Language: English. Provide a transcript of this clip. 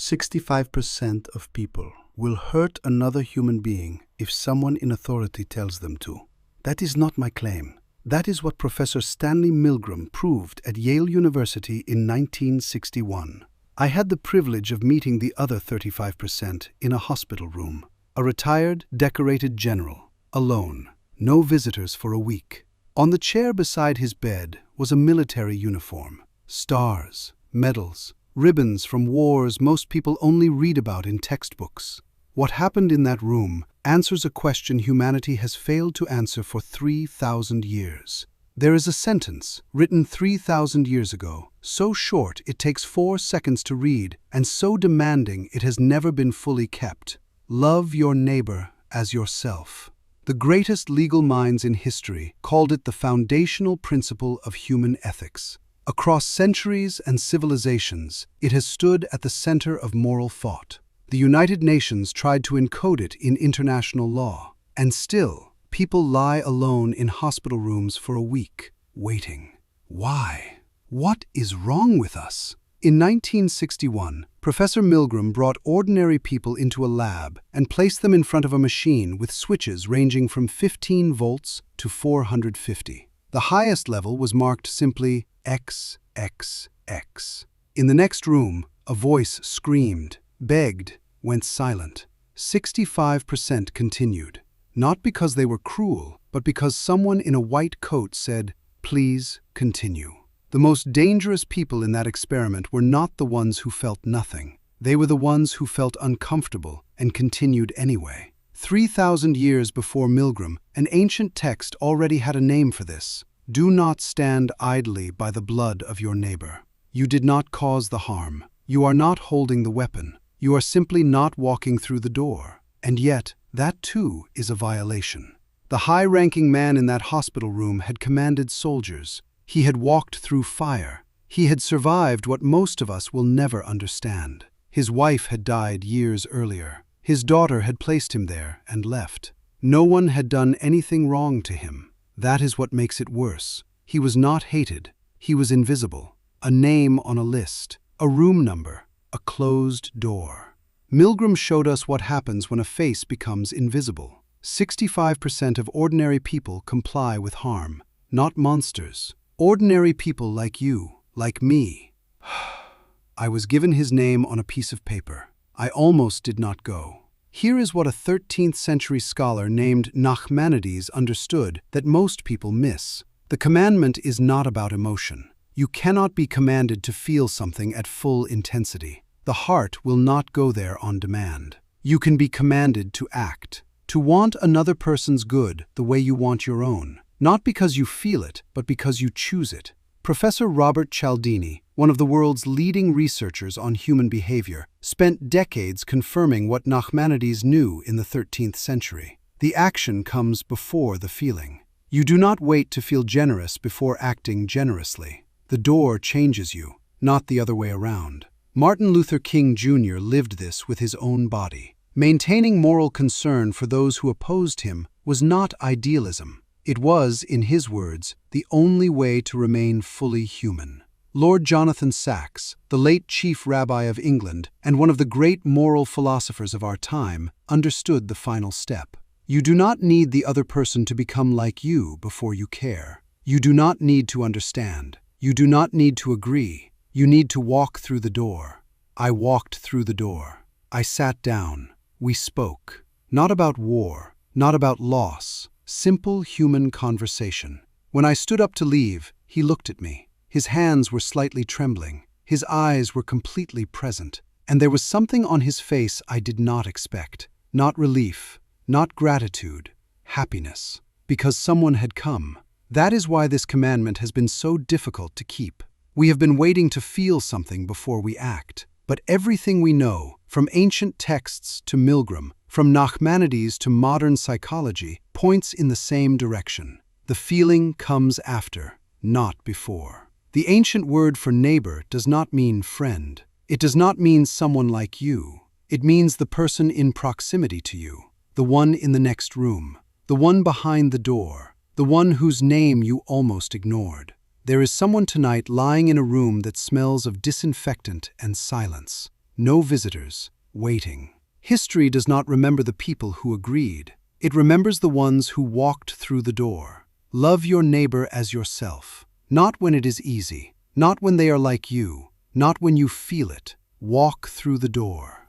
65% of people will hurt another human being if someone in authority tells them to. That is not my claim. That is what Professor Stanley Milgram proved at Yale University in 1961. I had the privilege of meeting the other 35% in a hospital room. A retired, decorated general, alone, no visitors for a week. On the chair beside his bed was a military uniform. Stars, medals, ribbons from wars most people only read about in textbooks. What happened in that room answers a question humanity has failed to answer for 3,000 years. There is a sentence written 3,000 years ago, so short it takes 4 seconds to read, and so demanding it has never been fully kept. Love your neighbor as yourself. The greatest legal minds in history called it the foundational principle of human ethics. Across centuries and civilizations, it has stood at the center of moral thought. The United Nations tried to encode it in international law, and still, people lie alone in hospital rooms for a week, waiting. Why? What is wrong with us? In 1961, Professor Milgram brought ordinary people into a lab and placed them in front of a machine with switches ranging from 15 volts to 450. The highest level was marked simply XXX. In the next room, a voice screamed, begged, went silent. 65% continued, not because they were cruel, but because someone in a white coat said, "Please continue." The most dangerous people in that experiment were not the ones who felt nothing. They were the ones who felt uncomfortable and continued anyway. 3,000 years before Milgram, an ancient text already had a name for this. Do not stand idly by the blood of your neighbor. You did not cause the harm. You are not holding the weapon. You are simply not walking through the door. And yet, that too is a violation. The high-ranking man in that hospital room had commanded soldiers. He had walked through fire. He had survived what most of us will never understand. His wife had died years earlier. His daughter had placed him there and left. No one had done anything wrong to him. That is what makes it worse. He was not hated. He was invisible. A name on a list. A room number. A closed door. Milgram showed us what happens when a face becomes invisible. 65% of ordinary people comply with harm, not monsters. Ordinary people like you, like me. I was given his name on a piece of paper. I almost did not go. Here is what a 13th century scholar named Nachmanides understood that most people miss. The commandment is not about emotion. You cannot be commanded to feel something at full intensity. The heart will not go there on demand. You can be commanded to act, to want another person's good the way you want your own. Not because you feel it, but because you choose it. Professor Robert Cialdini, one of the world's leading researchers on human behavior, spent decades confirming what Nachmanides knew in the 13th century. The action comes before the feeling. You do not wait to feel generous before acting generously. The door changes you, not the other way around. Martin Luther King Jr. lived this with his own body. Maintaining moral concern for those who opposed him was not idealism. It was, in his words, the only way to remain fully human. Lord Jonathan Sacks, the late chief rabbi of England and one of the great moral philosophers of our time, understood the final step. You do not need the other person to become like you before you care. You do not need to understand. You do not need to agree. You need to walk through the door. I walked through the door. I sat down. We spoke. Not about war, not about loss. Simple human conversation. When I stood up to leave, he looked at me. His hands were slightly trembling. His eyes were completely present. And there was something on his face I did not expect. Not relief, not gratitude, happiness. Because someone had come. That is why this commandment has been so difficult to keep. We have been waiting to feel something before we act. But everything we know, from ancient texts to Milgram, from Nachmanides to modern psychology, points in the same direction. The feeling comes after, not before. The ancient word for neighbor does not mean friend. It does not mean someone like you. It means the person in proximity to you, the one in the next room, the one behind the door, the one whose name you almost ignored. There is someone tonight lying in a room that smells of disinfectant and silence. No visitors, waiting. History does not remember the people who agreed. It remembers the ones who walked through the door. Love your neighbor as yourself. Not when it is easy. Not when they are like you. Not when you feel it. Walk through the door.